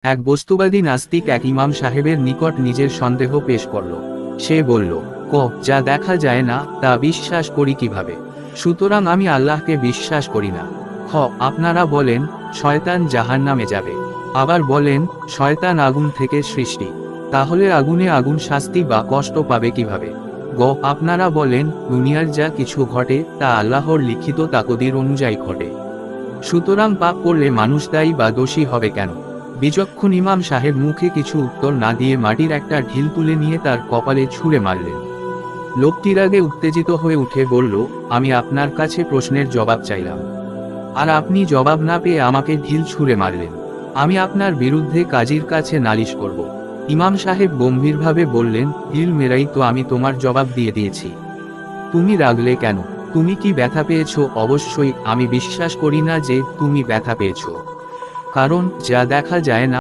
এক বস্তুবাদী নাস্তিক এক ইমাম সাহেবের নিকট নিজের সন্দেহ পেশ করল। সে বলল, ক যা দেখা যায় না তা বিশ্বাস করি কিভাবে? সুতরাং আমি আল্লাহকে বিশ্বাস করি না। খ আপনারা বলেন শয়তান জাহান্নামে যাবে, আবার বলেন শয়তান আগুন থেকে সৃষ্টি, তাহলে আগুনে আগুন শাস্তি বা কষ্ট পাবে কিভাবে? গ আপনারা বলেন দুনিয়ার যা কিছু ঘটে তা আল্লাহর লিখিত তাকদীর অনুযায়ী ঘটে, সুতরাং পাপ করলে মানুষ দায়ী বা দোষী হবে কেন? বিচক্ষণ ইমাম সাহেব মুখে কিছু উত্তর না দিয়ে মাটির একটা ঢিল তুলে নিয়ে তার কপালে ছুঁড়ে মারলেন। লোকটির আগে উত্তেজিত হয়ে উঠে বলল, আমি আপনার কাছে প্রশ্নের জবাব চাইলাম, আর আপনি জবাব না পেয়ে আমাকে ঢিল ছুঁড়ে মারলেন। আমি আপনার বিরুদ্ধে কাজীর কাছে নালিশ করব। ইমাম সাহেব গম্ভীরভাবে বললেন, ঢিল মেরাই তো আমি তোমার জবাব দিয়ে দিয়েছি, তুমি রাগলে কেন? তুমি কি ব্যথা পেয়েছো? অবশ্যই আমি বিশ্বাস করি না যে তুমি ব্যথা পেয়েছো, কারণ যা দেখা যায় না